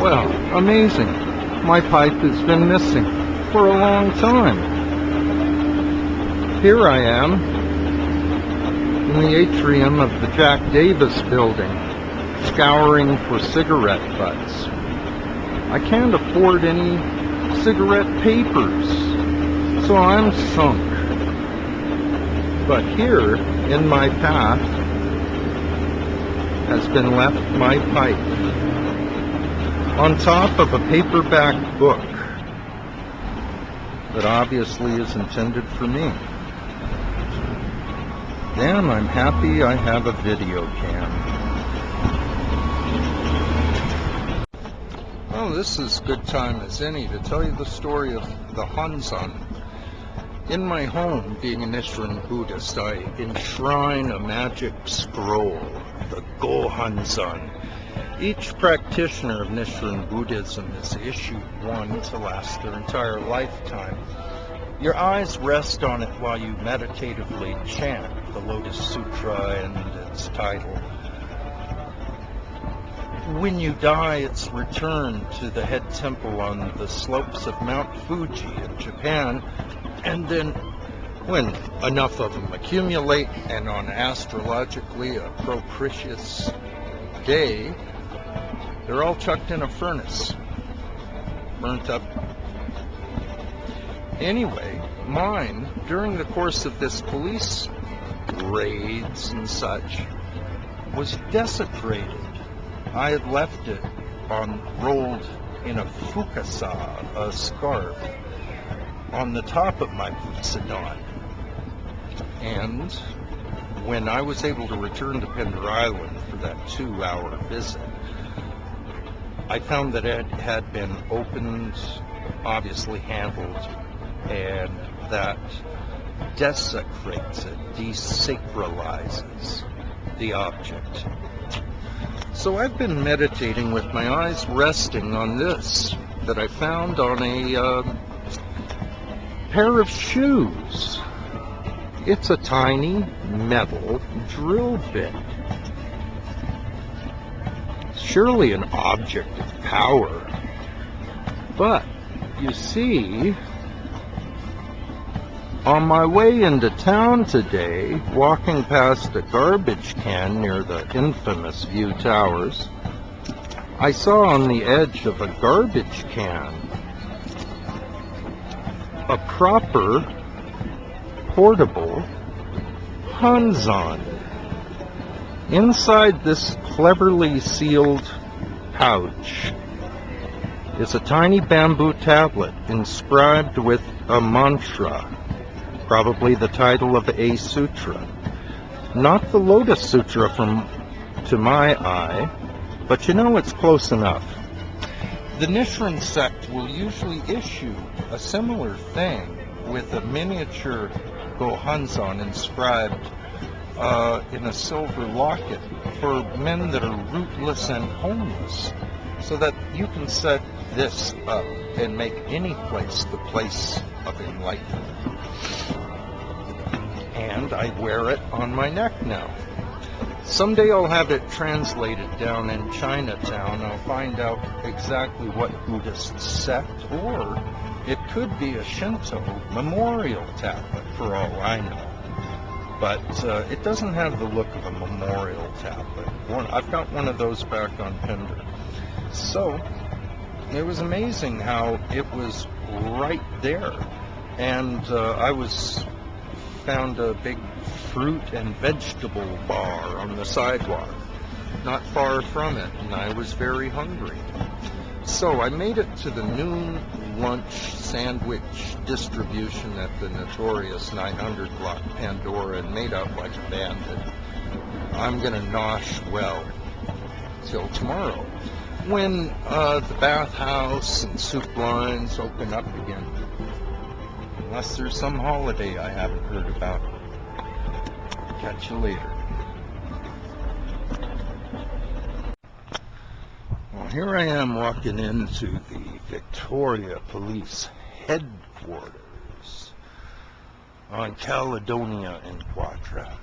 Well, amazing. My pipe has been missing for a long time. Here I am in the atrium of the Jack Davis building, scouring for cigarette butts. I can't afford any cigarette papers, so I'm sunk. But here, in my path, has been left my pipe, on top of a paperback book that obviously is intended for me. Damn, I'm happy I have a video cam. Well, this is good time as any to tell you the story of the Hanzan. In my home, being a Nichiren Buddhist, I enshrine a magic scroll, the Go-Hanzan. Each practitioner of Nichiren Buddhism is issued one to last their entire lifetime. Your eyes rest on it while you meditatively chant the Lotus Sutra and its title. When you die, it's returned to the head temple on the slopes of Mount Fuji in Japan, and then when enough of them accumulate, and on astrologically a propitious day, they're all chucked in a furnace, burnt up. Anyway, mine, during the course of this police raids and such, was desecrated. I had left it rolled in a fukasa, a scarf, on the top of my butsudan. And when I was able to return to Pender Island for that 2-hour visit, I found that it had been opened, obviously handled, and that desecrates it, desacralizes the object. So I've been meditating with my eyes resting on this that I found on a pair of shoes. It's a tiny metal drill bit. Surely an object of power. But, you see, on my way into town today, walking past a garbage can near the infamous View Towers, I saw on the edge of a garbage can a proper, portable Hanzan. Inside this cleverly sealed pouch is a tiny bamboo tablet inscribed with a mantra, probably the title of a sutra. Not the Lotus Sutra to my eye, but you know it's close enough. The Nichiren sect will usually issue a similar thing with a miniature Go-Hanzan inscribed in a silver locket for men that are rootless and homeless, so that you can set this up and make any place the place of enlightenment. And I wear it on my neck now. Someday I'll have it translated down in Chinatown. I'll find out exactly what Buddhist sect, or it could be a Shinto memorial tablet for all I know. But it doesn't have the look of a memorial tablet. I've got one of those back on Pender. So it was amazing how it was right there. And I found a big fruit and vegetable bar on the sidewalk, not far from it, and I was very hungry. So I made it to the noon lunch sandwich distribution at the notorious 900 block Pandora and made out like a bandit. I'm gonna nosh well till tomorrow, when the bathhouse and soup lines open up again. Unless there's some holiday I haven't heard about. Catch you later. Well, here I am walking into the Victoria Police Headquarters on Caledonia and Quadra.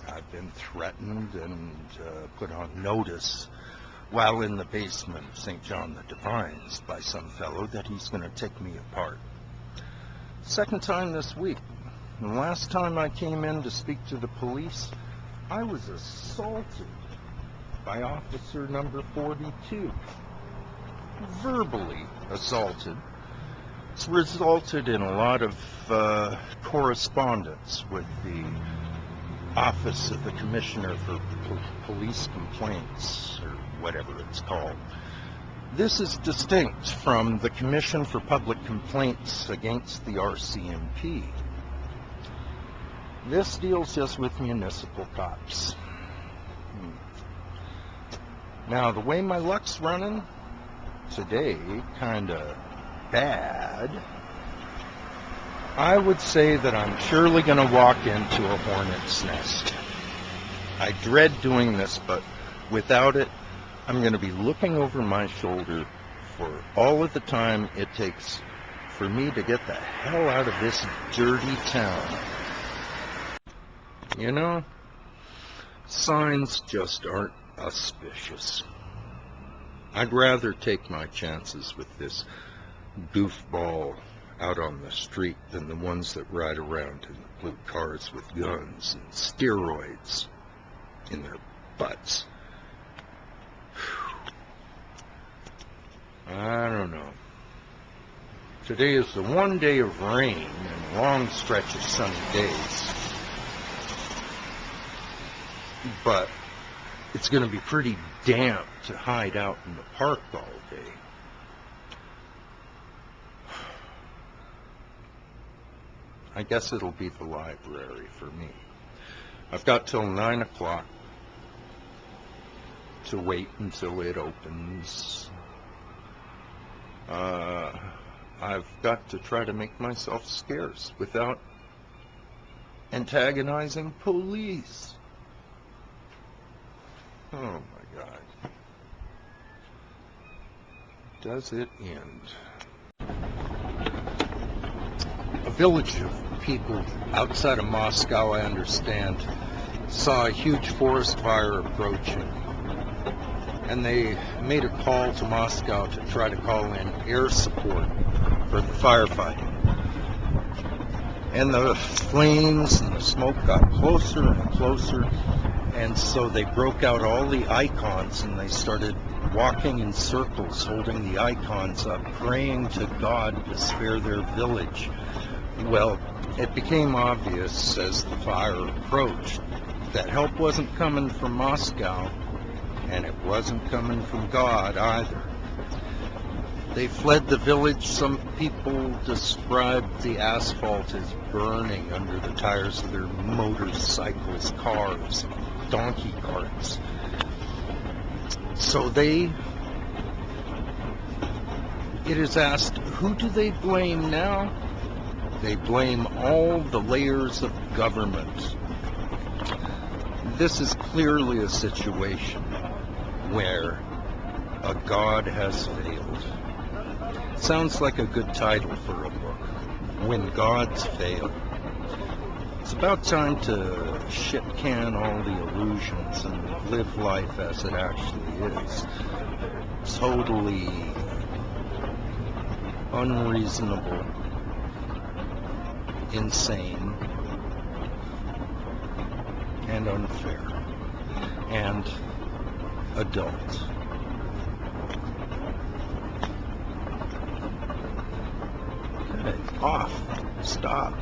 I've been threatened and put on notice while in the basement of St. John the Divine's by some fellow that he's going to take me apart. Second time this week. The last time I came in to speak to the police, I was assaulted by officer number 42. Verbally assaulted. It's resulted in a lot of correspondence with the Office of the Commissioner for Police Complaints, or whatever it's called. This is distinct from the Commission for Public Complaints against the RCMP. This deals just with municipal cops. Now, the way my luck's running today, kinda bad, I would say that I'm surely going to walk into a hornet's nest. I dread doing this, but without it, I'm going to be looking over my shoulder for all of the time it takes for me to get the hell out of this dirty town. You know, signs just aren't auspicious. I'd rather take my chances with this goofball out on the street than the ones that ride around in blue cars with guns and steroids in their butts. I don't know. Today is the one day of rain and a long stretch of sunny days. But it's going to be pretty damp to hide out in the park all day. I guess it'll be the library for me. I've got till 9 o'clock to wait until it opens. I've got to try to make myself scarce without antagonizing police. Oh my God. Does it end? A village of people outside of Moscow, I understand, saw a huge forest fire approaching, and they made a call to Moscow to try to call in air support for the firefighting. And the flames and the smoke got closer and closer, and so they broke out all the icons and they started walking in circles, holding the icons up, praying to God to spare their village. Well, it became obvious as the fire approached that help wasn't coming from Moscow, and it wasn't coming from God either. They fled the village. Some people described the asphalt as burning under the tires of their motorcycles, cars, donkey carts. So it is asked, who do they blame now? They blame all the layers of government. This is clearly a situation where a God has failed. Sounds like a good title for a book. When Gods Fail. It's about time to shit can all the illusions and live life as it actually is. Totally unreasonable, insane, and unfair, and adult. Okay, off. Stop.